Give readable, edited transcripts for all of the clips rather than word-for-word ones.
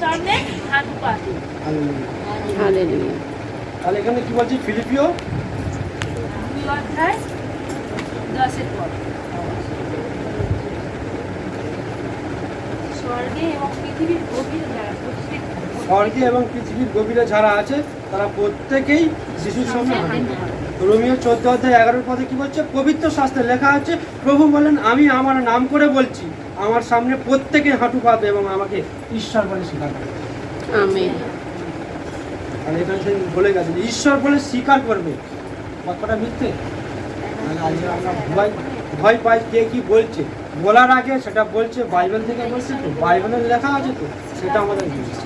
সামনে হাঁটু পাতে। হালেলুয়া। তাহলে এখানে কি বলছি, ফিলিপিও 2:10 পদ। স্বর্গে এবং পৃথিবীর গভীরে যারা স্বর্গে এবং পৃথিবীর গভীরে যারা আছে তারা প্রত্যেকেই যিশুর সামনে হাঁটু। রোমিও 14:11 পদে কি বলছে, পবিত্র শাস্ত্রে লেখা আছে, প্রভু বলেন আমি আমার নাম করে বলছি, আমার সামনে প্রত্যেকে হাঁটু পাবে এবং আমাকে ঈশ্বর বলে স্বীকার করবে। আমেন। আর এখানে সে বলে গেছে যে ঈশ্বর বলে স্বীকার করবে। কথাটা মিথ্যে? আজকে আমরা ভয় পাই কে কি বলছে, বলার আগে সেটা বলছে বাইবেল থেকে বলছে, তো বাইবেলের লেখা আছে, তো সেটা আমাদের বুঝছে।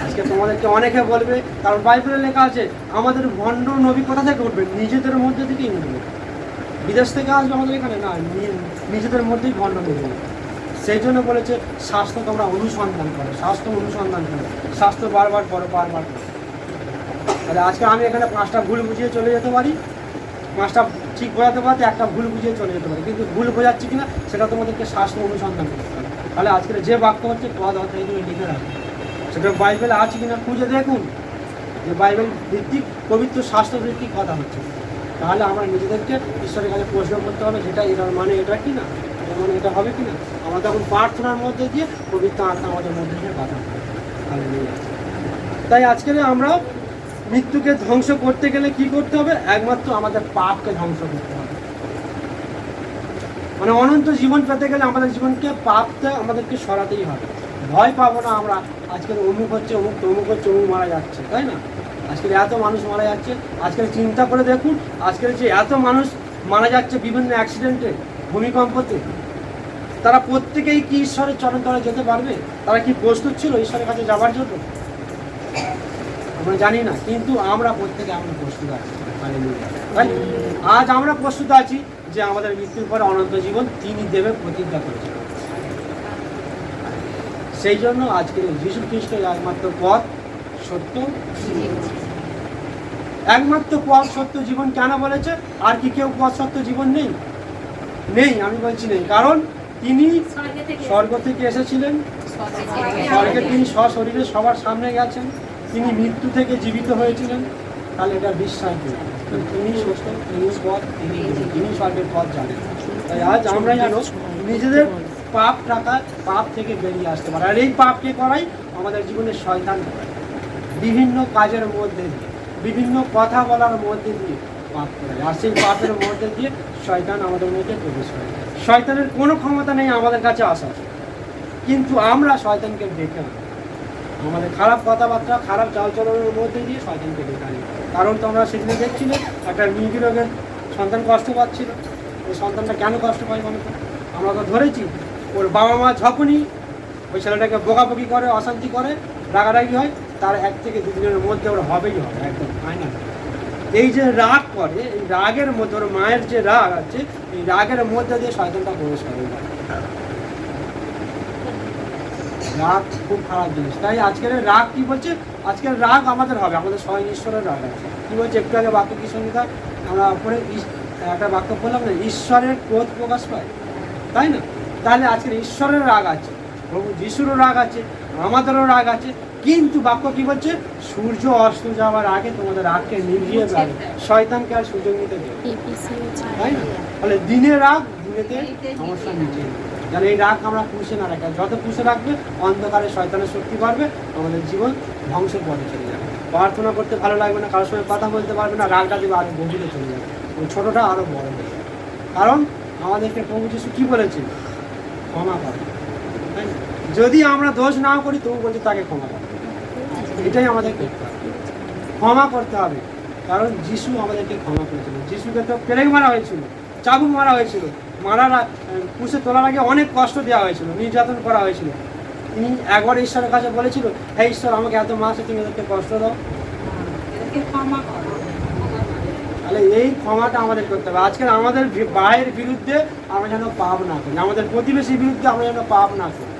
আজকে তোমাদেরকে অনেকে বলবে, কারণ বাইবেলে লেখা আছে আমাদের ভণ্ড নবী কোথা থেকে উঠবে, নিজেদের মধ্যে থেকেই উঠবে। বিদেশ থেকে আসবে আমাদের এখানে না, নিজেদের মধ্যেই ভণ্ড নবী। সেই জন্য বলেছে শাস্ত্র তোমরা অনুসন্ধান করো, শাস্ত্র অনুসন্ধান করো, শাস্ত্র বারবার পড়ো, বারবার করো। তাহলে আজকে আমি এখানে 5টা ভুল বুঝিয়ে চলে যেতে পারি, 5টা ঠিক বোঝাতে পারতে, একটা ভুল বুঝিয়ে চলে যেতে পারি, কিন্তু ভুল বোঝাচ্ছি কিনা সেটা তোমাদেরকে শাস্ত্র অনুসন্ধান করতে হবে। তাহলে আজকের যে বাক্য হচ্ছে পদ হতে এগুলো লিখে রাখবে, সেটা বাইবেলে আছে কিনা খুঁজে দেখুন যে বাইবেল ভিত্তিক পবিত্র শাস্ত্র ভিত্তিক কথা হচ্ছে। তাহলে আমরা নিজেদেরকে ঈশ্বরের কাছে প্রশ্ন করতে হবে, যেটা এটার মানে এটা কি না, এটার মানে এটা হবে কি না। আমরা তখন প্রার্থনার মধ্যে দিয়ে পবিত্র আত্মা আমাদের মধ্যে দিয়ে কথা হবে। তাই আজকের আমরা মৃত্যুকে ধ্বংস করতে গেলে কি করতে হবে, একমাত্র আমাদের পাপকে ধ্বংস করতে হবে। মানে অনন্ত জীবন পেতে গেলে আমাদের জীবনকে পাপতে আমাদেরকে সরাতেই হবে। ভয় পাবো না আমরা আজকের অমুক হচ্ছে, অমুক তমুক হচ্ছে, অমুক মারা যাচ্ছে, তাই না? আজকের এত মানুষ মারা যাচ্ছে, আজকের চিন্তা করে দেখুন, আজকের যে এত মানুষ মারা যাচ্ছে বিভিন্ন অ্যাক্সিডেন্টে, ভূমিকম্পতে, তারা প্রত্যেকেই কি ঈশ্বরের চরণ তলায় যেতে পারবে? তারা কি প্রস্তুত ছিল ঈশ্বরের কাছে যাওয়ার জন্য? আমরা জানি না, কিন্তু আমরা প্রত্যেকে আমরা প্রস্তুত আছি। তাই আজ আমরা প্রস্তুত আছি যে আমাদের মৃত্যুর পরে অনন্ত জীবন তিনি দেবে প্রতিজ্ঞা করেছেন। সেই জন্য আজকের যীশু খ্রিস্ট একমাত্র পথ, সত্য, একমাত্র পথ, সত্য, জীবন কেন বলেছে? আর কি কেউ পথ, সত্য, জীবন নেই? নেই, আমি বলছি নেই, কারণ তিনি স্বর্গ থেকে এসেছিলেন, স্বর্গে তিনি সশরীরে সবার সামনে গেছেন, তিনি মৃত্যু থেকে জীবিত হয়েছিলেন। তাহলে এটা বিশ্বাস দিন তিনি সত্য, তিনি পথ, তিনি স্বর্গের পথ জানেন। তাই আজ আমরা যেন নিজেদের পাপ টাকা পাপ থেকে বেরিয়ে আসতে পারে। আর এই পাপকে করাই আমাদের জীবনের শয়তান করায়, বিভিন্ন কাজের মধ্যে দিয়ে, বিভিন্ন কথা বলার মধ্যে দিয়ে পাপ করে। আর সেই পাপের মধ্যে দিয়ে শয়তান আমাদের মধ্যে প্রবেশ করে। শয়তানের কোনো ক্ষমতা নেই আমাদের কাছে আসার, কিন্তু আমরা শয়তানকে ডেকে আনি আমাদের খারাপ কথাবার্তা, খারাপ চালচলনের মধ্যে দিয়ে শয়তানকে ডেকে আনি। কারণ তোমরা সেদিনে দেখছিলে একটা মৃগী রোগের সন্তান কষ্ট পাচ্ছিল, ওই সন্তানটা কেন কষ্ট পায় বলো তো? আমরা তো ধরেছি ওর বাবা মা যখনই ওই ছেলেটাকে বকাবকি করে, অশান্তি করে, রাগারাগি হয়, তার 1 থেকে 2 দিনের মধ্যে ওর হবেই হবে, একদম ফাইনাল। এই যে রাগ করে, এই রাগের মধ্যে ওর মায়ের যে রাগ আছে, এই রাগের মধ্যে দিয়ে শয়তানটা প্রবেশ করে। রাগ খুব খারাপ জিনিস। তাই আজকের রাগ কি বলছে, আজকের রাগ আমাদের হবে, আমাদের স্বয়ং ঈশ্বরের রাগ আছে। কি বলছে একটু আগে বাক্য কি সংহিতা আমরা উপরে একটা বাক্য বললাম না, ঈশ্বরের ক্রোধ প্রকাশ পায়, তাই না? তাহলে আজকের ঈশ্বরের রাগ আছে, প্রভু যিশুরও রাগ আছে, আমাদেরও রাগ আছে, কিন্তু বাক্য কি বলছে, সূর্য অস্ত যাওয়ার আগে তোমাদের রাগকে নিভিয়ে যাবে, শয়তানকে আর সুযোগ নিতে দেবে, তাই না? তাহলে দিনে রাগ, দিনেতে সমস্যা মিটে যাবে। যেন এই রাগ আমরা পুষে না রাখি, যত পুষে রাখবে অন্ধকারে শয়তানের শক্তি বাড়বে, আমাদের জীবন ধ্বংসের পথে চলে যাবে। প্রার্থনা করতে ভালো লাগবে না, কারোর সঙ্গে কথা বলতে পারবে না, রাগটা দেবে আরো গভীরে চলে যাবে, ওই ছোটটা আরো বড় হবে। কারণ আমাদেরকে প্রভু যিশু কি বলেছে, ক্ষমা করো, তাই না? যদি আমরা দোষ না করি তবু বলছে তাকে ক্ষমা করো, এটাই আমাদের করতে হবে, ক্ষমা করতে হবে। কারণ যিশু আমাদেরকে ক্ষমা করেছিল। যিশুকে তো পেরেক মারা হয়েছিল, চাবুক মারা হয়েছিল, পুষে তোলার আগে অনেক কষ্ট দেওয়া হয়েছিল, নির্যাতন করা হয়েছিল। তিনি একবার ঈশ্বরের কাছে বলেছিল, হে ঈশ্বর আমাকে এত মাসে তুমি এদেরকে কষ্ট দাও, তাহলে এই ক্ষমাটা আমাদের করতে হবে। আজকে আমাদের ভাইয়ের বিরুদ্ধে আমরা যেন পাপ না করি, আমাদের প্রতিবেশীর বিরুদ্ধে আমরা যেন পাপ না করি।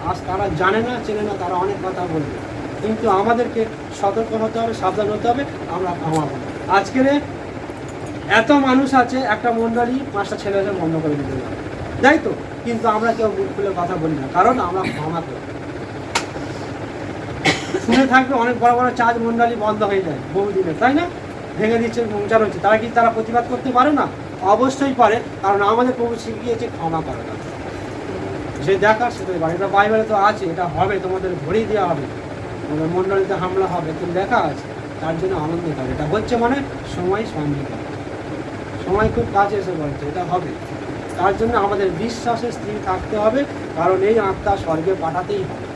আজ তারা জানে না, চেনে না, তারা অনেক কথা বলবে, কিন্তু আমাদেরকে সতর্ক হতে হবে, সাবধান হতে হবে, আমরা ক্ষমা করব। আজকের এত মানুষ আছে, একটা মণ্ডলী 5টা ছেলে এসে বন্ধ করে দিতে পারে, তাই তো? কিন্তু আমরা কেউ মুখ খুলে কথা বলি না, কারণ আমরা ক্ষমা করি। শুনে থাকবে অনেক বড় বড় চাঁদ মণ্ডলী বন্ধ হয়ে যায় বহুদিনে, তাই না? ভেঙে দিচ্ছে, সংসার হচ্ছে, তারা প্রতিবাদ করতে পারে না? অবশ্যই পারে, কারণ আমাদের প্রভু শিখিয়েছে ক্ষমা করে না। যে দেখার সেটাই পারে, এটা বাইবেলে তো আছে, এটা হবে, তোমাদের ভরিয়ে দেওয়া হবে, তোমাদের মণ্ডলীতে হামলা হবে, তো লেখা আছে। তার জন্য আনন্দ করে, এটা হচ্ছে মানে সময় সন্নিকট, সময় খুব কাছে এসে বলছে, এটা হবে। তার জন্য আমাদের বিশ্বাসে স্থির থাকতে হবে, কারণ এই আত্মা স্বর্গে পাঠাতেই হবে।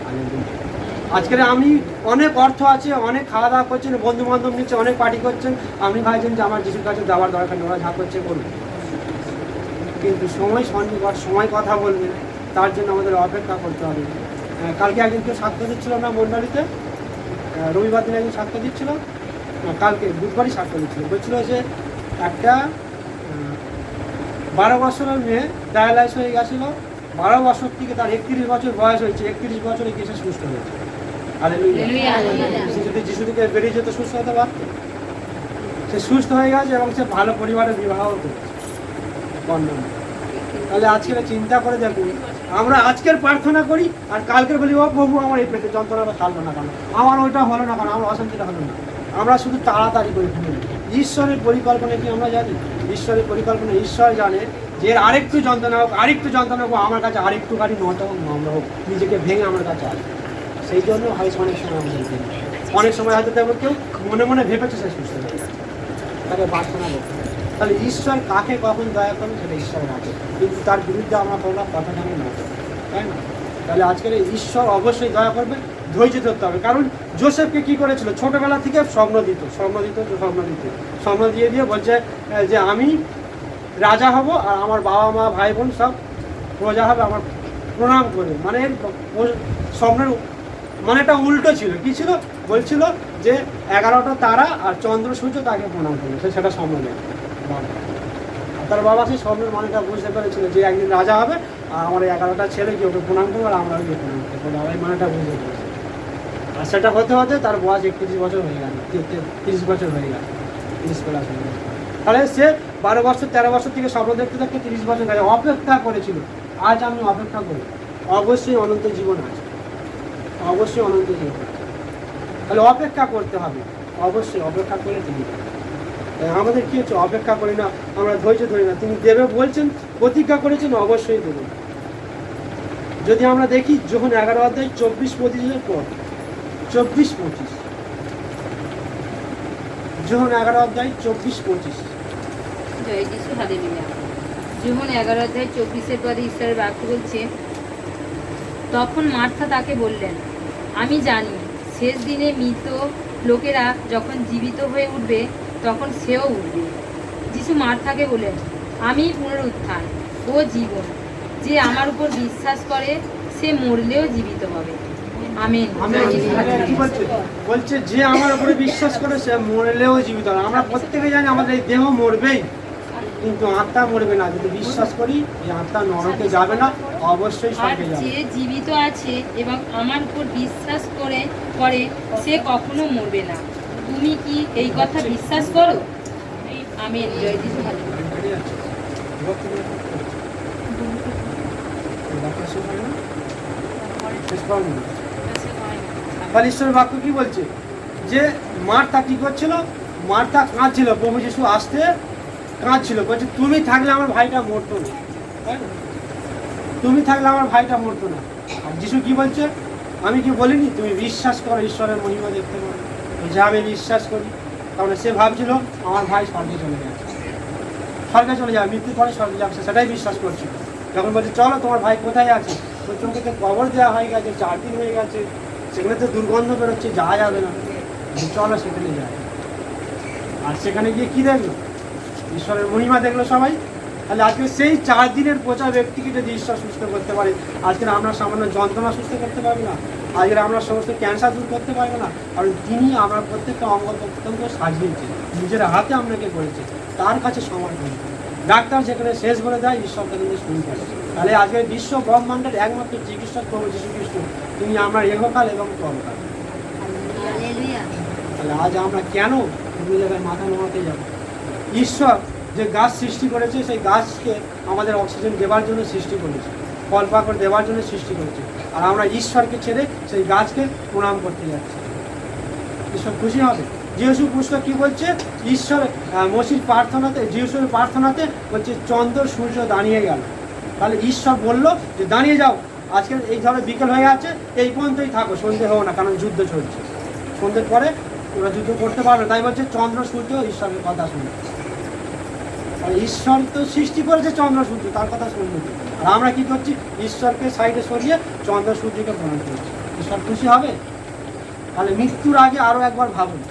আজকের আমি অনেক অর্থ আছে, অনেক খাওয়া দাওয়া করছেন, বন্ধু বান্ধব নিচ্ছে, অনেক পার্টি করছেন, আপনি ভাবছেন যে আমার যিশুর কাছে দেওয়ার দরকার, ওরা যা করছে করুন, কিন্তু সময় সন্নিকট, সময় কথা বলবে, তার জন্য আমাদের অপেক্ষা করতে হবে। কালকে একদিন কেউ সাক্ষ্য দিচ্ছিল না মণ্ডলীতে, রবিবার দিন একদিন সাক্ষ্য দিচ্ছিল, কালকে বুধবারই সাক্ষ্য দিচ্ছিল, বলছিল যে একটা 12 বছরের মেয়ে ডায়ালাইস হয়ে গেছিল, 12 বছর থেকে তার 31 বছর বয়স হয়েছে, 31 বছরে কেসে সুস্থ হয়েছে। সে যদি যিশু থেকে বেরিয়ে যেত সুস্থ হতে পারত, সে সুস্থ হয়ে গেছে এবং সে ভালো পরিবারে বিবাহ করেছে। তাহলে আজকের চিন্তা করে দেখুন, আমরা আজকের প্রার্থনা করি আর কালকের বলি ও প্রভু আমার এই পেটে যন্ত্রণাটা থাকলো না কেন, আমার ওইটা হলো না কেন, আমার অশান্তিটা হলো না। আমরা শুধু তাড়াতাড়ি করে ফেলি। ঈশ্বরের পরিকল্পনা কি আমরা জানি? ঈশ্বরের পরিকল্পনা ঈশ্বর জানে যে আরেকটু যন্ত্রণা হোক, আরেকটু যন্ত্রণা হোক, আমার কাছে আরেকটু গাড়ি নটা হোক, আমরা হোক, নিজেকে ভেঙে আমার কাছে আসে। সেই জন্য হয়তো অনেক সময় আমাদের অনেক সময় হয়তো দেখবো কেউ মনে মনে ভেবেছে সে সুস্থ হয়ে গেছে, তাকে প্রার্থনা করতে হবে। তাহলে ঈশ্বর কাকে কখন দয়া করবে সেটা ঈশ্বরের হাতে, কিন্তু তার বিরুদ্ধে আমরা কোনো কথা জানি না, তাই না? তাহলে আজকের ঈশ্বর অবশ্যই দয়া করবে, ধৈর্য ধরতে হবে। কারণ যোসেফকে কি করেছিল, ছোটবেলা থেকে স্বপ্ন দিয়ে দিয়ে বলছে যে আমি রাজা হব আর আমার বাবা মা ভাই বোন সব প্রজা হবে, আমার প্রণাম করবে। মানে স্বপ্নের মানেটা উল্টো ছিল, কি ছিল? বলছিল যে 11টা তারা আর চন্দ্র সূর্য তাকে প্রণাম করবে, সেটা স্বপ্ন নেই। তার বাবা সেই স্বপ্নের মানেটা বুঝতে পেরেছিল যে একদিন রাজা হবে আর আমার 11টা ছেলে কি ওকে প্রণাম করবে আর আমরা ওকে প্রণাম করবো, বাবা এই মানেটা বুঝতে পেরেছে। আর সেটা হতে হতে তার বয়স 31 বছর হয়ে গেল, 30 বছর হয়ে গেল, 30 প্লাস হয়ে গেল। তাহলে সে 12 বছর 13 বছর থেকে স্বপ্ন দেখতে দেখতে 30 বছর গেছে, অপেক্ষা করেছিল। আজ আমি অপেক্ষা করি, অবশ্যই অনন্ত জীবন আছে, অবশ্যই অনন্ত জীবন। তাহলে অপেক্ষা করতে হবে, অবশ্যই অপেক্ষা করে তিনি আমাদের কি হচ্ছে, অপেক্ষা করি না, আমরা ধৈর্য ধরি না। তিনি দেবে বলছেন, প্রতিজ্ঞা করেছেন, অবশ্যই দেবেন। যদি আমরা দেখি যখন 11 অধ্যায় 24-25 পর, 24-25, যখন 11 অধ্যায় 24-25, জয় যিশু, হালেলুয়া। যখন 11 অধ্যায় 24 পদে ঈশ্বরের বাক্য বলছে, তখন মার্থা তাকে বললেন, আমি জানি শেষ দিনে মৃত লোকেরা যখন জীবিত হয়ে উঠবে তখন সেও উঠবে। যিশু মার্থাকে বলেন, আমি পুনরুত্থান ও জীবন, যে আমার উপর বিশ্বাস করে সে মরলেও জীবিত হবে। আমেন। বলছে যে আমার উপরে বিশ্বাস করে সে মরলেও জীবিত হবে। আমরা প্রত্যেকে জানি আমাদের এই দেহ মরবেই, কিন্তু আত্মা মরবে না। যদি বিশ্বাস করি এই আত্মা নরকে যাবে না, অবশ্যই স্বর্গে যাবে। যে জীবিত আছে এবং আমার উপর বিশ্বাস করে সে কখনো মরবে না। তুমি কি এই কথা বিশ্বাস করো? আমেন। জয় যিশু। ঈশ্বরের বাক্য কি বলছে যে মার্থা কি করছিল? মার্থা কাঁদছিল, প্রভু যিশু আসতে কাঁদছিল, বলছে তুমি থাকলে আমার ভাইটা মরতো না, তাই না? তুমি থাকলে আমার ভাইটা মরতো না। আর যিশু কি বলছে? আমি কি বলিনি তুমি বিশ্বাস করো, ঈশ্বরের মহিমা দেখতে পারো। যে আমি বিশ্বাস করি, কারণ সে ভাবছিল আমার ভাই স্বর্গে চলে যাচ্ছে, স্বর্গে চলে যাবে, মৃত্যুর পরে স্বর্গে যাচ্ছে, সেটাই বিশ্বাস করছিল। যখন বলছে চলো তোমার ভাই কোথায় আছে, ওই চোখে কবর দেওয়া হয়ে গেছে, 4 দিন হয়ে গেছে, সেখানে তো দুর্গন্ধ বেরোচ্ছে, যাওয়া যাবে না, চলো সেখানে যায়। আর সেখানে গিয়ে কী দেখলো? ঈশ্বরের মহিমা দেখলো সবাই। তাহলে আজকে সেই 4 দিনের পচা ব্যক্তিকে যদি ঈশ্বর সুস্থ করতে পারে, আজকে আমরা সামান্য যন্ত্রণা সুস্থ করতে পারবো না, আজকে আমরা সমস্ত ক্যান্সার দূর করতে পারবো না, কারণ তিনি আমার প্রত্যেকটা অঙ্গ প্রত্যঙ্গ সাজিয়েছে, নিজের হাতে আপনাকে করেছে, তার কাছে সমর্পণ। ডাক্তার যেখানে শেষ বলে দেয়, ঈশ্বর কিন্তু শুরু করে। তাহলে আজকে বিশ্ব ব্রহ্মাণ্ডের একমাত্র চিকিৎসক প্রভু যীশু খ্রিস্ট, তিনি আমরা ইহকাল এবং পরকাল। তাহলে আজ আমরা কেন বিভিন্ন জায়গায় মাথা নোয়াতে যাব? ঈশ্বর যে গাছ সৃষ্টি করেছে, সেই গাছকে আমাদের অক্সিজেন দেওয়ার জন্য সৃষ্টি করেছে, ফল পাকড় দেওয়ার জন্য সৃষ্টি করেছে, আর আমরা ঈশ্বরকে ছেড়ে সেই গাছকে প্রণাম করতে যাচ্ছি। ঈশ্বর খুশি হবে? যিশু পুস্তক কি বলছে? ঈশ্বর মসির প্রার্থনাতে, যিশুর প্রার্থনাতে বলছে চন্দ্র সূর্য দাঁড়িয়ে গেল। তাহলে ঈশ্বর বললো যে দাঁড়িয়ে যাও, আজকে এই ধরনের বিকেল হয়ে আছে, এই পর্যন্তই থাকো, সন্ধে হোক না, কারণ যুদ্ধ চলছে, সন্ধ্যের পরে ওরা যুদ্ধ করতে পারবে। তাই বলছে চন্দ্র সূর্য ঈশ্বরের কথা শুনে। আর ঈশ্বর তো সৃষ্টি করেছে চন্দ্র সূর্য, তার কথা শুনবে। আর আমরা কি করছি? ঈশ্বরকে সাইডে সরিয়ে চন্দ্র সূর্যকে প্রণাম করছি। ঈশ্বর খুশি হবে? তাহলে মৃত্যুর আগে আরও একবার ভাবুন,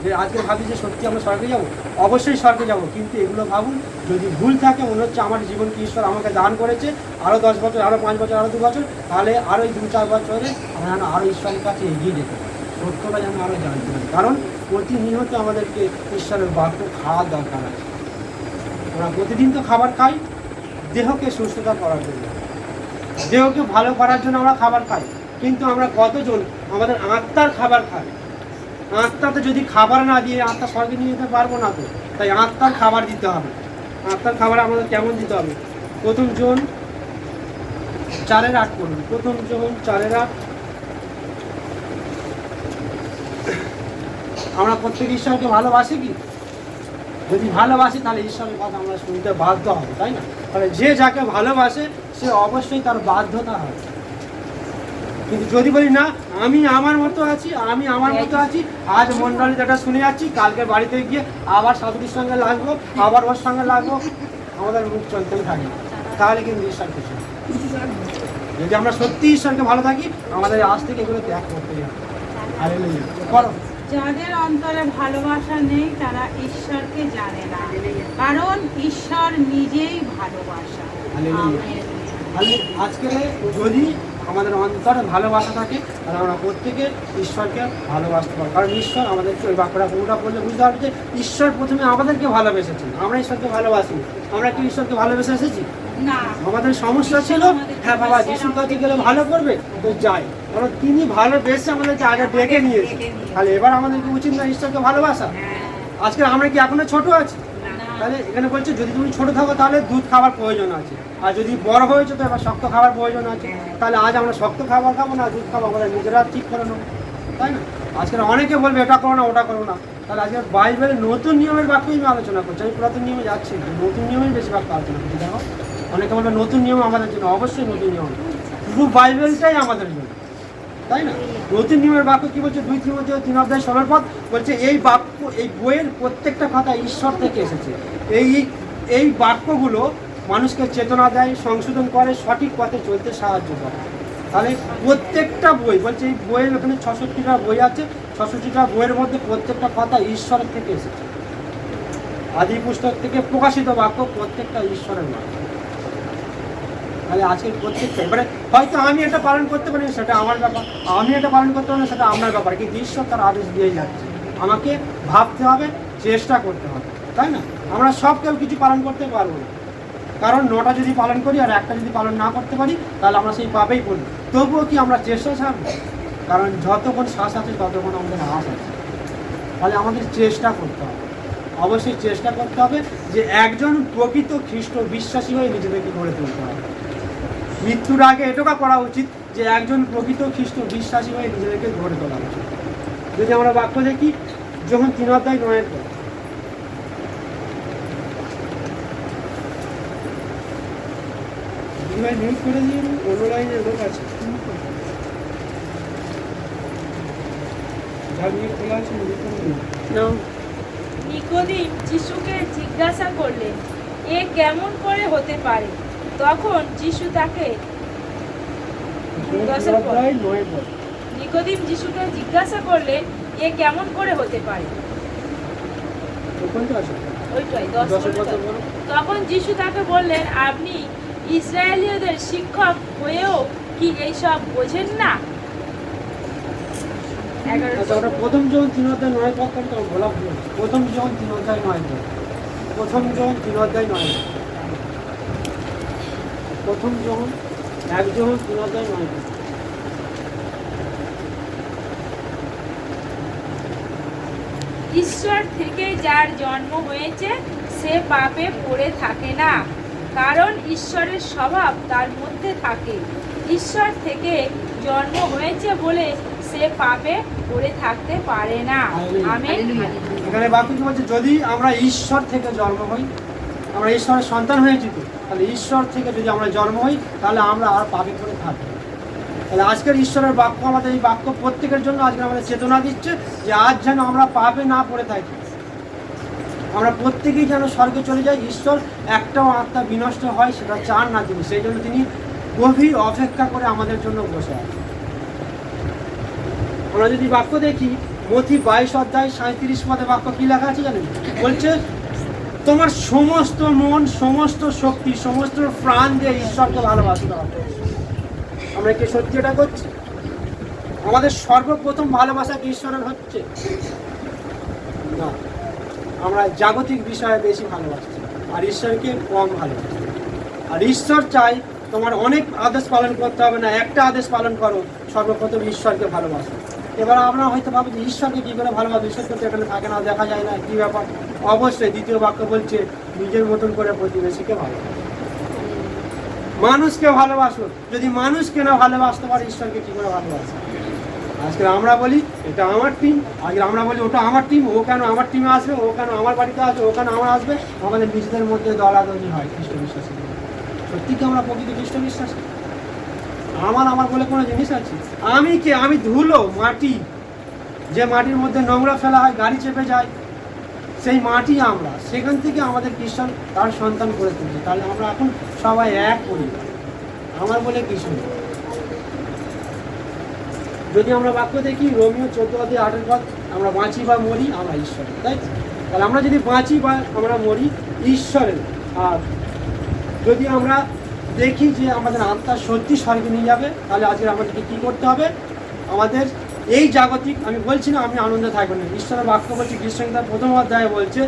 যে আজকে ভাবি যে সত্যি আমরা স্বর্গে যাবো, অবশ্যই স্বর্গে যাব, কিন্তু এগুলো ভাবুন যদি ভুল থাকে, মনে হচ্ছে আমার জীবনকে ঈশ্বর আমাকে দান করেছে, আরও 10 বছর, আরও 5 বছর, আরও 2 বছর, তাহলে আরও 2-4 বছরে আমরা যেন আরও ঈশ্বরের কাছে এগিয়ে যেতে পারি, সত্যটা যেন আরও জানতে পারি। কারণ প্রতিনিয়ত আমাদেরকে ঈশ্বরের বাক্য খাওয়ার দরকার আছে। আমরা প্রতিদিন তো খাবার খাই দেহকে সুস্থতা করার জন্য, দেহকে ভালো করার জন্য আমরা খাবার খাই, কিন্তু আমরা কতজন আমাদের আত্মার খাবার খাই? আত্মাতে যদি খাবার না দিয়ে আত্মা স্বর্গে নিয়ে যেতে পারবো না তো। তাই আত্মার খাবার দিতে হবে। আত্মার খাবার আমাদের কেমন দিতে হবে? প্রথম জন 4:8 করুন। প্রথম জন 4:8। আমরা প্রত্যেক ঈশ্বরকে ভালোবাসি কি? যদি ভালোবাসি তাহলে ঈশ্বরের কথা আমরা শুনতে বাধ্য হবো, তাই না? তাহলে যে যাকে ভালোবাসে সে অবশ্যই তার বাধ্যতা হবে। কিন্তু যদি বলি না, আমি আমার মতো আছি, আমি আমার মতো আছি, আজ মন্ডলী যেটা শুনে যাচ্ছি, কালকে বাড়িতে গিয়ে আবার শাশুড়ির সঙ্গে লাগবো, আবার ওর সঙ্গে লাগবো, আমাদের মুখ চলতেই থাকে, তাহলে কিন্তু ঈশ্বর খুশি। যদি আমরা সত্যি ঈশ্বরকে ভালো থাকি, আমাদের আজ থেকে এগুলো ত্যাগ করতে হবে। হালেলুয়া। করো। যাদের অন্তরে ভালোবাসা নেই তারা ঈশ্বরকে জানে না, কারণ ঈশ্বর নিজেই ভালোবাসা। হালেলুয়া। তাহলে আজকে যদি আমাদের অন্তরে ভালোবাসা থাকে, তাহলে আমরা প্রত্যেকে ঈশ্বরকে ভালোবাসতে পারবো। কারণ ঈশ্বর আমাদেরকে ওই বাঁকুড়া পুরোটা বললে বুঝতে পারবে যে ঈশ্বর প্রথমে আমাদেরকে ভালোবেসেছেন, আমরা ঈশ্বরকে ভালোবাসি। আমরা কি ঈশ্বরকে ভালোবেসে এসেছি? না, আমাদের সমস্যা ছিল, হ্যাঁ বাবা যিশুর কাছে গেলে ভালো করবে, তো যাই, কারণ তিনি ভালোবেসে আমাদেরকে আগে ডেকে নিয়েছে। তাহলে এবার আমাদেরকে উচিত না ঈশ্বরকে ভালোবাসা? আজকে আমরা কি এখনো ছোট আছি? তাহলে এখানে বলছে যদি তুমি ছোট থাকো তাহলে দুধ খাবার প্রয়োজন আছে, আর যদি বড় হয়েছে তো এবার শক্ত খাবার প্রয়োজন আছে। তাহলে আজ আমরা শক্ত খাবার খাবো না দুধ খাবো, আমরা নিজেরা ঠিক করে নেবো, তাই না? আজকে অনেকে বলবে এটা করো না ওটা করো না। তাহলে আজকে বাইবেলের নতুন নিয়মের বাক্যই আমি আলোচনা করছি। আমি পুরাতন নিয়মে যাচ্ছি, নতুন নিয়মেই বেশি বাক্য আলোচনা করছি। দেখো অনেকে বলবে নতুন নিয়ম আমাদের জন্য, অবশ্যই নতুন নিয়ম, পুরো বাইবেলটাই আমাদের জন্য, তাই না? নতুন নিয়মের বাক্য কি বলছে? 2 তিমথেয় 3:16 বলছে এই বাক্য, এই বইয়ের প্রত্যেকটা কথা ঈশ্বর থেকে এসেছে। এই বাক্যগুলো মানুষকে চেতনা দেয়, সংশোধন করে, সঠিক পথে চলতে সাহায্য করে। তাহলে প্রত্যেকটা বই বলছে, এই বইয়ের ওখানে 66টা বই আছে, 66টা বইয়ের মধ্যে প্রত্যেকটা কথা ঈশ্বরের থেকে এসেছে। আদি পুস্তক থেকে প্রকাশিত বাক্য প্রত্যেকটা ঈশ্বরের বাক্য। তাহলে আজকের প্রত্যেকটা, এবারে হয়তো আমি এটা পালন করতে পারি সেটা আমার ব্যাপার, আমি এটা পালন করতে পারি সেটা আমার ব্যাপার, কিন্তু ঈশ্বর তার আদেশ দিয়েই যাচ্ছে। আমাকে ভাবতে হবে, চেষ্টা করতে হবে, তাই না? আমরা সব কেউ কিছু পালন করতে পারবো না, কারণ 9টা যদি পালন করি আর একটা যদি পালন না করতে পারি তাহলে আমরা সেই পাপেই পড়ি। তবুও কি আমরা চেষ্টা ছাড়বো? কারণ যতক্ষণ শ্বাস আছে ততক্ষণ আমাদের আশ আছে। তাহলে আমাদের চেষ্টা করতে হবে, অবশ্যই চেষ্টা করতে হবে যে একজন প্রকৃত খ্রিস্ট বিশ্বাসী হয়ে নিজেদেরকে গড়ে তুলতে হবে। মৃত্যুর আগে এটুকু করা উচিত যে একজন প্রকৃত খ্রিস্ট বিশ্বাসী হয়ে নিজেদেরকে গড়ে তোলা উচিত। যদি আমরা বাক্য দেখি যখন 3:9 মিউট করে দিয়ে অন্য লাইনে লোক আছে, যার মিউট খোলা আছে মিউট করে দিন। নিকোদিম যিশুকে জিজ্ঞাসা করলেন, এ কেমন করে হতে পারে? তখন যিশু তাকে নিকোদিম যিশুকে জিজ্ঞাসা করলেন, এ কেমন করে হতে পারে? ওইটাই 10 তখন যিশু তাকে বললেন, আপনি ইসরায়েলীয়দের শিক্ষক হয়েও কি এইসব বোঝেন না? প্রথম যখন 3:9 বলা ভুল, প্রথম যখন 3:9, প্রথম যখন 3:9, প্রথম যখন 3:9। ঈশ্বর থেকে যার জন্ম হয়েছে সে পাপে পড়ে থাকে না, কারণ ঈশ্বরের স্বভাব তার মধ্যে থাকে। ঈশ্বর থেকে জন্ম হয়েছে বলে সে পাপে পড়ে থাকতে পারে না। আমেন। এখানে বাক্য কি বলছে, যদি আমরা ঈশ্বর থেকে জন্ম হই, আমরা ঈশ্বরের সন্তান হয়েছি তো, তাহলে ঈশ্বর থেকে যদি আমরা জন্ম হই তাহলে আমরা আর পাপে পড়ে থাকবো। তাহলে আজকের ঈশ্বরের বাক্য, আমাদের এই বাক্য প্রত্যেকের জন্য আজকে আমাদের চেতনা দিচ্ছে যে আজ যেন আমরা পাপে না পড়ে থাকি, আমরা প্রত্যেকেই যেন স্বর্গে চলে যাই। ঈশ্বর একটাও আত্মা বিনষ্ট হয় সেটা চান না তিনি, সেই জন্য তিনি গভীর অপেক্ষা করে আমাদের জন্য বসে আছেন। আমরা যদি বাক্য দেখি মথি 22 অধ্যায় 37 পদে বাক্য কি লেখা আছে জানেন? বলছে তোমার সমস্ত মন, সমস্ত শক্তি, সমস্ত প্রাণ দিয়ে ঈশ্বরকে ভালোবাসতে হবে। আমরা কি সত্যি এটা করছি? আমাদের সর্বপ্রথম ভালোবাসা কি ঈশ্বরের হচ্ছে না? আমরা জাগতিক বিষয়ে বেশি ভালোবাসছি আর ঈশ্বরকে কম ভালোবাসি। আর ঈশ্বর চাই তোমার অনেক আদেশ পালন করতে হবে না, একটা আদেশ পালন করো, সর্বপ্রথম ঈশ্বরকে ভালোবাসো। এবার আমরা হয়তো ভাবি যে ঈশ্বরকে কী করে ভালোবাসো, ঈশ্বর তো এখানে থাকে না, দেখা যায় না, কী ব্যাপার? অবশ্যই দ্বিতীয় বাক্য বলছে নিজের মতন করে প্রতিবেশীকে ভালোবাসো, মানুষকে ভালোবাসো। যদি মানুষকে না ভালোবাসতে পারে ঈশ্বরকে কী করে ভালোবাসো? আজকে আমরা বলি এটা আমার টিম, আজকে আমরা বলি ওটা আমার টিম, ও কেন আমার টিমে আসবে, ও কেন আমার বাড়িতে আসবে, ও কেন আমার আসবে, আমাদের নিজেদের মধ্যে দলাদলি হয় খ্রিস্ট বিশ্বাসী। সত্যি কি আমরা প্রকৃত খ্রিস্ট বিশ্বাসী? আমার বলে কোনো জিনিস আছে? আমি কে? আমি ধুলো, মাটি, যে মাটির মধ্যে নোংরা ফেলা হয়, গাড়ি চেপে যায়, সেই মাটি আমরা। সেখান থেকে আমাদের খ্রিস্টান তার সন্তান করে তুলছে। তাহলে আমরা এখন সবাই এক করি, আমার বলে কিছু নেই। যদি আমরা বাক্য দেখি রোমিও 14 পদ, আমরা বাঁচি বা মরি আমরা ঈশ্বরের, তাই? তাহলে আমরা যদি বাঁচি বা আমরা মরি ঈশ্বরের। আর যদি আমরা দেখি যে আমাদের আত্মা সত্যি স্বর্গে নিয়ে যাবে, তাহলে আজকে আমাদেরকে কী করতে হবে? আমাদের এই জাগতিক, আমি বলছি না আমি আনন্দে থাকবো না, ঈশ্বরের বাক্য বলছে, কৃষ্ণগীতার 1 অধ্যায়ে বলছে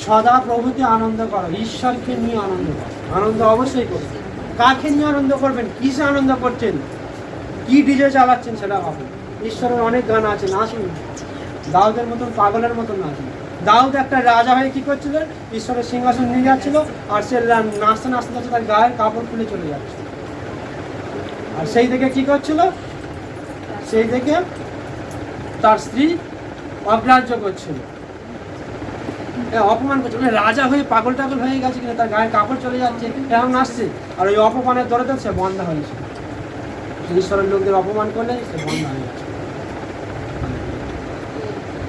সদা প্রভুতে আনন্দ করো, ঈশ্বরকে নিয়ে আনন্দ করো। আনন্দ অবশ্যই করবেন। কাকে নিয়ে আনন্দ করবেন? কিসে আনন্দ করছেন? কি ডিজে চালাচ্ছেন সেটা ভাবুন। ঈশ্বরের অনেক গান আছে, নাচুন, দাউদের মতন পাগলের মতন নাচুন। দাউদ একটা রাজা হয়ে কী করছিল? ঈশ্বরের সিংহাসন নিয়ে যাচ্ছিল, আর সে নাচতে নাচতে নাচতে তার গায়ের কাপড় খুলে চলে যাচ্ছে। আর সেই থেকে কী করছিল? সেই থেকে তার স্ত্রী অগ্রাহ্য করছিল, অপমান করছিল। রাজা হয়ে পাগল টাগল হয়ে গেছে কিনা, তার গায়ের কাপড় চলে যাচ্ছে, এখন নাচছে। আর ওই অপমানের দরদে সে বন্ধ হয়েছে। ঈশ্বরের লোকদের অপমান করলে সে বন্ধ হয়ে গেছে।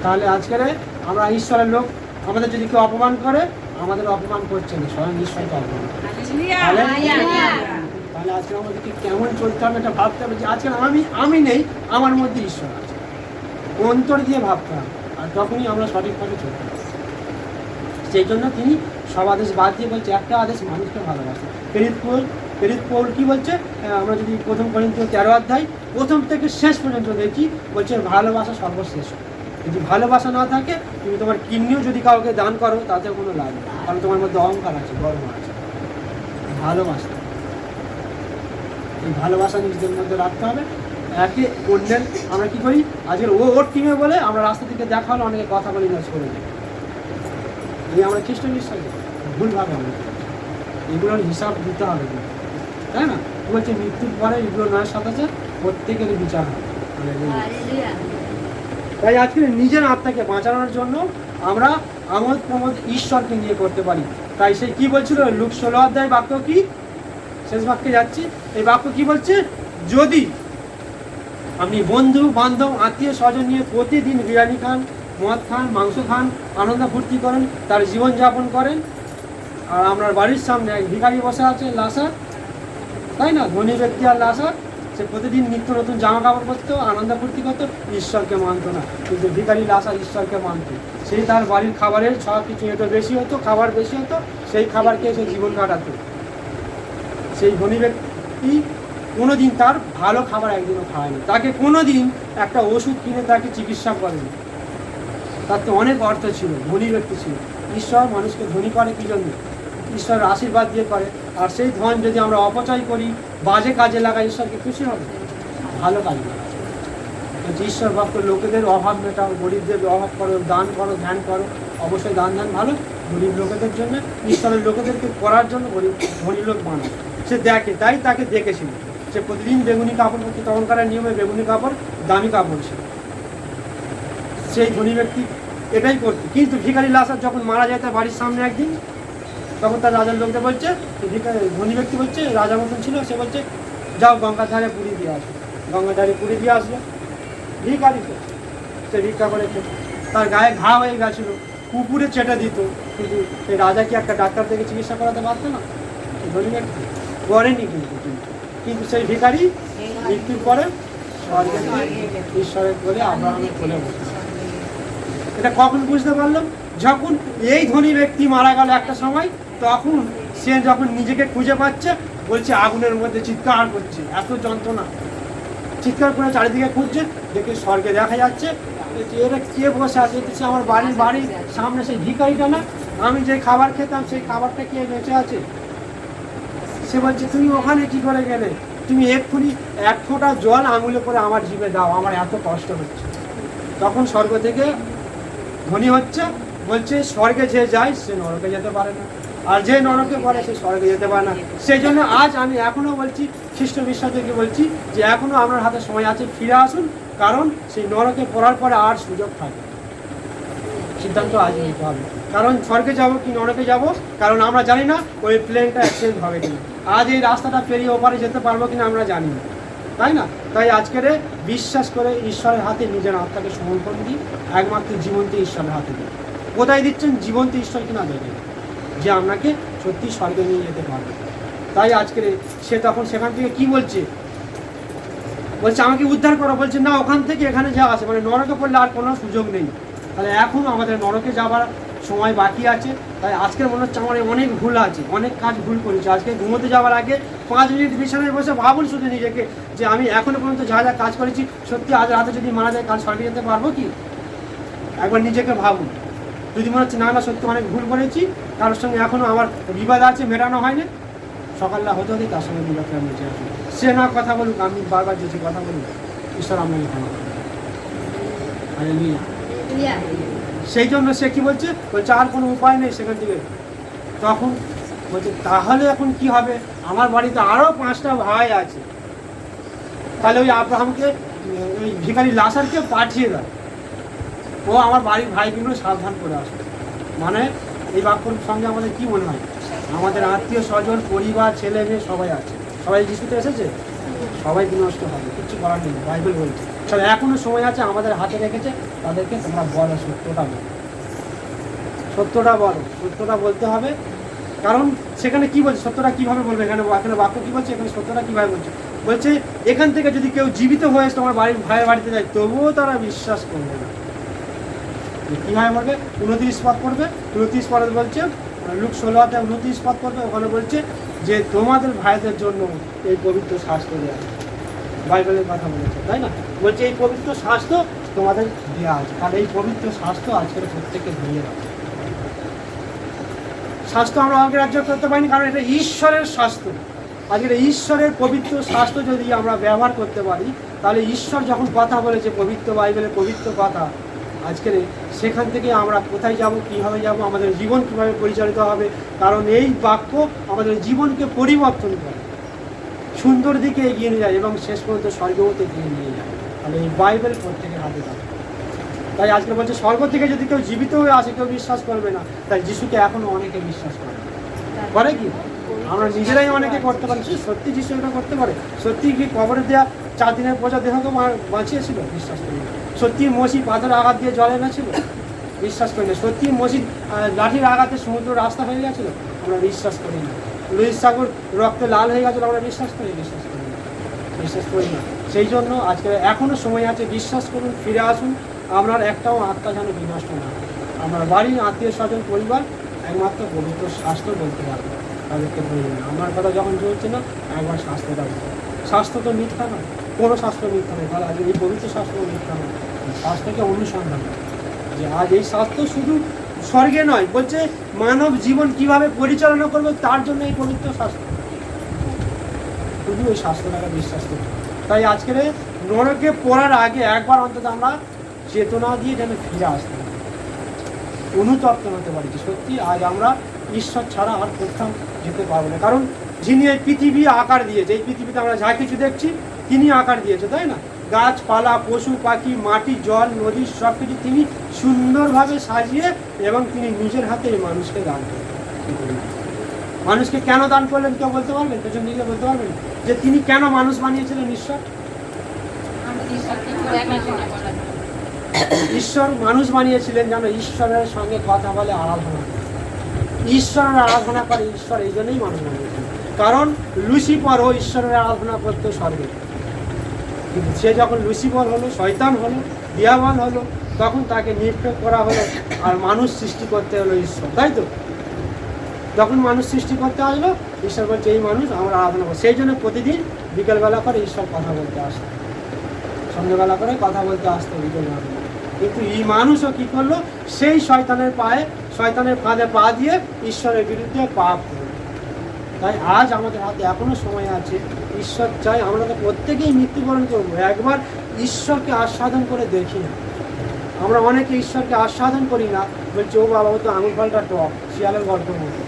তাহলে আজকের আমরা ঈশ্বরের লোক, আমাদের যদি কেউ অপমান করে, আমাদের অপমান করছে না, স্বয়ং ঈশ্বরকে অপমান করে। তাহলে আজকে আমাদেরকে কেমন চলতে হবে এটা ভাবতে হবে যে আজকে আমি নেই, আমার মধ্যে ঈশ্বর আছে, অন্তর দিয়ে ভাবতে হবে। আর তখনই আমরা সঠিকভাবে চলতে পারি। সেই জন্য তিনি সব আদেশ বাদ দিয়ে বলছে একটা আদেশ, মানুষকে ভালোবাসে। প্রেরিত পৌল কি বলছে? আমরা যদি 1 করিন্থীয় 13 অধ্যায় 1 থেকে শেষ পর্যন্ত দেখি, বলছে ভালোবাসা সর্বশ্রেষ্ঠ। যদি ভালোবাসা না থাকে, তুমি তোমার কিডনিও যদি কাউকে দান করো তাতে কোনো লাভ নেই, কারণ তোমার মধ্যে অহংকার আছে, গর্ব আছে। ভালোবাসা, এই ভালোবাসা নিজেদের মধ্যে রাখতে হবে। একে অন্যের আমরা কী করি? আজকের ওর টিমে বলে আমরা রাস্তা থেকে দেখা হলে অনেকে কথা বলি না, করে দিই। এই আমরা খ্রিস্ট বিশ্বাস ভুলভাবে আমরা এগুলোর হিসাব দিতে হবে, তাই না? বলছে মৃত্যুর পরে এগুলো নয় সাথে প্রত্যেকেরই বিচার হবে। তাই আজকে নিজের আত্মাকে বাঁচানোর জন্য আমরা আমোদ প্রমোদ ঈশ্বরকে নিয়ে করতে পারি। তাই সেই কি বলছিল লুক 16 অধ্যায় বাক্য কি? শেষ বাক্যে যাচ্ছি। এই বাক্য কি বলছে? যদি আপনি বন্ধু বান্ধব আত্মীয় স্বজন নিয়ে প্রতিদিন বিরিয়ানি খান, মদ খান, মাংস খান, আনন্দ ফুর্তি করেন, তার জীবনযাপন করেন, আর আপনার বাড়ির সামনে এক ভিখারি বসে আছে লাসা, তাই না? ধনী ব্যক্তি আর লাসা, সে প্রতিদিন নিত্য নতুন জামা কাপড় পরতো, আনন্দ ফুর্তি করতো, ঈশ্বরকে মানত না। কিন্তু ভিখারি লাসা ঈশ্বরকে মানত। সেই তার বাড়ির খাবারের সব কিছু একটু বেশি হতো, খাবার বেশি হতো, সেই খাবার খেয়ে সে জীবন কাটাতো। সেই ধনী ব্যক্তি কোনোদিন তার ভালো খাবার একদিনও খায়নি, তাকে কোনোদিন একটা ওষুধ কিনে তাকে চিকিৎসা করেনি। তার তো অনেক অর্থ ছিল, ধনী ব্যক্তি ছিল। ঈশ্বর মানুষকে ধনী করে কী জন্য? ঈশ্বরের আশীর্বাদ দিয়ে করে। আর সেই ধন যদি আমরা অপচয় করি, বাজে কাজে লাগাই, ঈশ্বরকে খুশি হবে? ভালো কাজে লাগাই। ঈশ্বর ভক্ত লোকেদের অভাব মেটাও, গরিবদের অভাব করো, দান করো, ধ্যান করো। অবশ্যই দান ধ্যান ভালো, গরিব লোকেদের জন্য, ঈশ্বরের লোকেদেরকে করার জন্য গরিব ধনী লোক বানায়। সে দেখে, তাই তাকে দেখেছিল। সে প্রতিদিন বেগুনি কাপড় পরতো, তখনকার নিয়মে বেগুনি কাপড় দামি কাপড় ছিল। সেই ধনী ব্যক্তি এটাই করতো। কিন্তু ভিখারি লাসার যখন মারা যায় তার বাড়ির সামনে একদিন, তখন তার রাজার লোকদের বলছে, ধনী ব্যক্তি বলছে, রাজা মতন ছিল, সে বলছে যাও গঙ্গার ধারে পুড়ি দিয়ে আসো। গঙ্গার ধারে পুড়ি দিয়ে আসলো, ভিখারি তো, সে ভিক্ষা করে খেত। তার গায়ে ঘা হয়ে গেছিলো, কুকুরে চেটে দিত, কিন্তু সেই রাজা কি একটা ডাক্তার থেকে চিকিৎসা করাতে পারতো না? ধনী ব্যক্তি করেনি কিন্তু সেই ভিখারি মৃত্যুর পরে স্বর্গে ঈশ্বরের বলে আব্রাহামের কোলে বসে। এটা কখন বুঝতে পারলাম? যখন এই ধনী ব্যক্তি মারা গেল একটা সময়, তখন সে যখন নিজেকে খুঁজে পাচ্ছে, বলছে আগুনের মধ্যে চিৎকার করছে, এত যন্ত্রণা, চিৎকার করে চারিদিকে খুঁজছে, দেখে স্বর্গে দেখা যাচ্ছে এরা কে বসে আছে, সে আমার বাড়ির সামনে সেই ভিখারিটা না, আমি যে খাবার খেতাম সেই খাবারটা কে বেঁচে আছে। সে বলছে তুমি ওখানে কি করে গেলে, তুমি এক্ষুনি এক ফোঁটা জল আঙুলে করে আমার জিভে দাও, আমার এত কষ্ট হচ্ছে। তখন স্বর্গ থেকে ধ্বনি হচ্ছে, বলছে স্বর্গে যে যায় সে নরকে যেতে পারে না, আর যে নরকে পড়ে সে স্বর্গে যেতে পারে না। সেই জন্য আজ আমি এখনো বলছি, খ্রিস্ট বিশ্বাসকে বলছি যে এখনো আপনার হাতে সময় আছে, ফিরে আসুন, কারণ সেই নরকে পড়ার পরে আর সুযোগ থাকে। সিদ্ধান্ত আজ নিতে হবে, কারণ স্বর্গে যাব কি নরকে যাব, কারণ আমরা জানি না ওই প্লেনটা অ্যাক্সিডেন্ট হবে কিনা, আজ এই রাস্তাটা পেরিয়ে ওপারে যেতে পারবো কিনা আমরা জানি না, তাই না? তাই আজকের বিশ্বাস করে ঈশ্বরের হাতে নিজের আত্মাকে সমর্পণ দিই, একমাত্র জীবন্ত ঈশ্বরের হাতে দিই। কোথায় দিচ্ছেন? জীবন্ত ঈশ্বর কিনা দেখেন, যে আপনাকে সত্যি স্বর্গে নিয়ে যেতে পারবে। তাই আজকের সে তখন সেখান থেকে কি বলছে, বলছে আমাকে উদ্ধার করো, বলছে না ওখান থেকে এখানে যাওয়া আছে, মানে নরকে পড়লে আর কোনো সুযোগ নেই। তাহলে এখনও আমাদের নরকে যাবার সময় বাকি আছে। তাই আজকের মনে হচ্ছে আমার অনেক ভুল আছে, অনেক কাজ ভুল করেছি। আজকে ঘুমোতে যাওয়ার আগে 5 মিনিট বিছানায় বসে ভাবুন শুধু নিজেকে, যে আমি এখনো পর্যন্ত যা যা কাজ করেছি, সত্যি আজ রাতে যদি মারা যায় কাল স্বর্গে যেতে পারবো কি? একবার নিজেকে ভাবুন। যদি মনে হচ্ছে না না সত্যি অনেক ভুল করেছি, কারোর সঙ্গে এখনও আমার বিবাদ আছে, মেটানো হয়নি, সকালটা হতে হতেই তার সঙ্গে বিবাদটা মিটে আসুন। সে না কথা বলুক, আমি বারবার যেছি কথা বলুক, ঈশ্বর আপনাকে ক্ষমা করবেন। হালেলুয়া। সেই জন্য সে কি বলছে, আর কোনো উপায় নেই সেখান থেকে। তখন বলছে তাহলে এখন কি হবে, আমার বাড়িতে আরও 5টা ভাই আছে, তাহলে ওই আব্রাহামকে ওই ভিখারি লাসারকে পাঠিয়ে দেয়, ও আমার বাড়ির ভাইগুলো সাবধান করে আসবে। মানে এই বাক্যর সঙ্গে আমাদের কি মনে হয়, আমাদের আত্মীয় স্বজন, পরিবার, ছেলে মেয়ে সবাই আছে, সবাই যিশুতে এসেছে, সবাই বিনষ্ট হবে, কিছু করার নেই, বাইবেল বলছে। চলো এখনো সময় আছে, আমাদের হাতে রেখেছে, তাদেরকে তোমরা বলো সত্যটা বলো, সত্যটা বলো, সত্যটা বলতে হবে। কারণ সেখানে কি বলছে, সত্যটা কিভাবে বলবে, এখানে বাক্য কি বলছে, এখানে সত্যটা কিভাবে বলছে, বলছে এখান থেকে যদি কেউ জীবিত হয়ে তোমার ভাইয়ের বাড়িতে যায়, তবুও তারা বিশ্বাস করবে না। কীভাবে বলবে? 29 পদ পড়বে, 29 পদ বলছে, লুক 16-29 পদ পড়বে, ওখানে বলছে যে তোমাদের ভাইদের জন্য এই পবিত্র শাস্ত্র দেওয়া, বাইবেলের কথা বলেছে, তাই না? বলছে এই পবিত্র শাস্ত্র তোমাদের দেওয়া আছে, কারণ এই পবিত্র শাস্ত্র আজকের প্রত্যেককে ধরিয়ে রাখে। শাস্ত্র আমরা অগ্রাহ্য করতে পারিনি, কারণ এটা ঈশ্বরের শাস্ত্র। আজকের ঈশ্বরের পবিত্র শাস্ত্র যদি আমরা ব্যবহার করতে পারি, তাহলে ঈশ্বর যখন কথা বলেছে পবিত্র বাইবেলের পবিত্র কথা, আজকের সেখান থেকে আমরা কোথায় যাব, কীভাবে যাব, আমাদের জীবন কীভাবে পরিচালিত হবে, কারণ এই বাক্য আমাদের জীবনকে পরিবর্তন করে, সুন্দর দিকে এগিয়ে নিয়ে যায় এবং শেষ পর্যন্ত স্বর্গতে এগিয়ে নিয়ে যায়। তাহলে এই বাইবেল প্রত্যেকের হাতে থাকে। তাই আজকে বলছে স্বর্গ থেকে যদি কেউ জীবিত হয়ে আসে, কেউ বিশ্বাস করবে না। তাই যিশুকে এখনও অনেকে বিশ্বাস করে কি? আমরা নিজেরাই অনেকে করতে পারি, সত্যি যিশু এটা করতে পারে? সত্যি কি কবরে দেওয়া 4 দিনের পচা দেহকে বাঁচিয়েছিল? বিশ্বাস করি না। সত্যি মসি পাথরের আঘাত দিয়ে জল এনেছিল? বিশ্বাস করি না। সত্যি মসি লাঠির আঘাতে সমুদ্র রাস্তা হয়ে গেছিলো? আমরা বিশ্বাস করি না। লোহিত সাগর রক্তে লাল হয়ে গেছিলো? আমরা বিশ্বাস করি না। বিশ্বাস করি না। সেই জন্য আজকে এখনও সময় আছে, বিশ্বাস করুন, ফিরে আসুন। আপনার একটাও আত্মা যেন বিনষ্ট না হয়। আপনার বাড়ির আত্মীয় স্বজন পরিবার একমাত্র পবিত্র শাস্ত্র বলতে পারবে, তাদেরকে বলবেন। আমার কথা যখন চলছে না, একবার শাস্ত্রটা বলবে। শাস্ত্র তো মিথ্যা নয়, কোনো শাস্ত্র মিথ্যা নয়, তাহলে আজ এই পবিত্র শাস্ত্র মিথ্যা নয়। শাস্ত্রকে অনুসন্ধান করে যে আজ এই শাস্ত্র শুধু স্বর্গে নয়, বলছে মানব জীবন কিভাবে পরিচালনা করবে তার জন্য এই পবিত্র শাস্ত্র, শুধু ওই শাস্ত্রটাকে বিশ্বাস করবে। তাই আজকের নরকে পড়ার আগে একবার অন্তত আমরা চেতনা দিয়ে যেন ফিরে আসতে পারি, অনুতপ্ত হতে পারি যে সত্যি আজ আমরা ঈশ্বর ছাড়া আর কোথাও যেতে পারবো না। কারণ যিনি এই পৃথিবী আকার দিয়েছে, এই পৃথিবীতে আমরা যা কিছু দেখছি তিনি আকার দিয়েছে, তাই না? গাছপালা, পশু পাখি, মাটি, জল, নদী সব কিছু তিনি সুন্দরভাবে সাজিয়ে এবং তিনি নিজের হাতে এই মানুষকে দান করলেন। মানুষকে কেন দান করলেন কেউ বলতে পারবেন? পেছন দিকে বলতে পারবেন যে তিনি কেন মানুষ বানিয়েছিলেন? ঈশ্বর মানুষ বানিয়েছিলেন যেন ঈশ্বরের সঙ্গে কথা বলে, আরাধনা করে। ঈশ্বরের আরাধনা করে ঈশ্বর, এই জন্যই মানুষ বানিয়েছিলেন। কারণ লুসিফরও ঈশ্বরের আরাধনা করতো স্বর্গে, কিন্তু সে যখন লুসিফর হলো, শয়তান হলো, দিয়াবল হলো, তখন তাকে নিক্ষেপ করা হলো আর মানুষ সৃষ্টি করতে হলো ঈশ্বর, তাই তো? যখন মানুষ সৃষ্টি করতে আসলো, ঈশ্বর বলছে এই মানুষ আমরা আরাধনা করবো। সেই জন্য প্রতিদিন বিকেলবেলা করে ঈশ্বর কথা বলতে আসতো, সন্ধ্যেবেলা করে কথা বলতে আসতো বিকেলবেলা। কিন্তু এই মানুষও কি করলো? সেই শয়তানের ফাঁদে পা দিয়ে ঈশ্বরের বিরুদ্ধে পাপ করলো। তাই আজ আমাদের হাতে এখনো সময় আছে। ঈশ্বর চাই আমরা তো প্রত্যেকেই মৃত্যুবরণ করবো, একবার ঈশ্বরকে আস্বাদন করে দেখি না। আমরা অনেকে ঈশ্বরকে আস্বাদন করি না, বলছি ও বাবা ও তো আঙুর ফলটা টক, শিয়ালের গল্প মতো,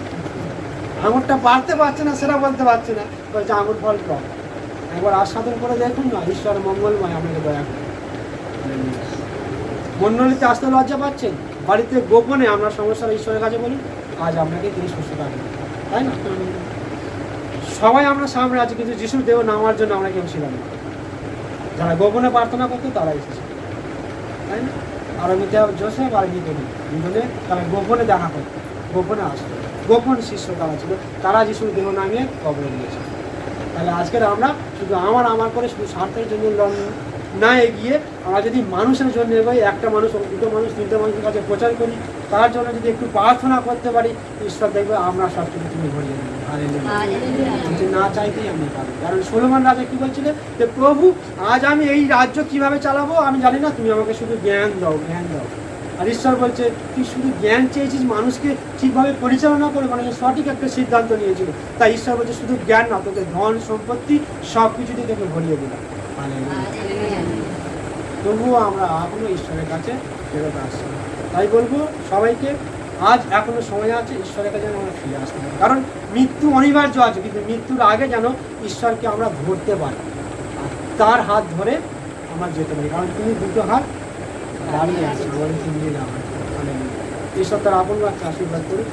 আঙুরটা পারতে পারছে না, সেটা বলতে পারছে না, বলছে আঙুর ফল টক। একবার আস্বাদন করে দেখুন না, ঈশ্বর মঙ্গলময় আমাকে দয়া করে। মন্ডলীতে আসতে লজ্জা পাচ্ছেন, বাড়িতে গোপনে আমরা সমস্যার ঈশ্বরের কাছে বলি, আজ আপনাকে তিনি সুস্থ রাখবেন, তাই না? সবাই আমরা সামনে আছি, কিন্তু যিশুর দেহ নামার জন্য আমরা কেউ ছিলাম না। যারা গোপনে প্রার্থনা করতো তারা এসেছে, তাই না? আর মধ্যে জোসেফ আর দুজনে তারা গোপনে দেখা করতো, গোপনে আসতো, গোপন শিষ্য তারা ছিল, তারা যিশুর দেহ নামিয়ে কবরে দিয়েছে। তাহলে আজকের আমরা শুধু আমার করে শুধু স্বার্থের জন্য না এগিয়ে আমরা যদি মানুষের জন্য এগোই, একটা মানুষ, দুটো মানুষ, তিনটে মানুষের কাছে প্রচার করি, তার জন্য যদি একটু প্রার্থনা করতে পারি, ঈশ্বর দেখবে আমরা সব কিছু তুমি ভরিয়ে দেবেন। না চাইতেই আমি পারি। কারণ সলোমন রাজা কি বলছিলেন যে প্রভু আজ আমি এই রাজ্য কিভাবে চালাবো আমি জানি না, তুমি আমাকে শুধু জ্ঞান দাও, জ্ঞান দাও। আর ঈশ্বর বলছে তুই শুধু জ্ঞান চেয়েছিস, মানুষকে ঠিকভাবে পরিচালনা করে, মানে সঠিক একটা সিদ্ধান্ত নিয়েছিল। তাই ঈশ্বর বলছে শুধু জ্ঞান না, তোকে ধন সম্পত্তি সব কিছু দিয়ে তোকে ভরিয়ে দিলাম। তবুও আমরা এখনো ঈশ্বরের কাছে ফেরত আসছি। তাই বলবো সবাইকে, আজ এখনো সময় আছে, ঈশ্বরের কাছে আমরা ফিরে আসতে পারি। কারণ মৃত্যু অনিবার্য আছে, কিন্তু মৃত্যুর আগে যেন ঈশ্বরকে আমরা ধরতে পারি, তার হাত ধরে আমরা যেতে পারি। কারণ তিনি দুটো হাত দাঁড়িয়ে আছে আমাদের নিয়ে যাওয়া। ঈশ্বর তার আপন বাচ্চা আশীর্বাদ করি।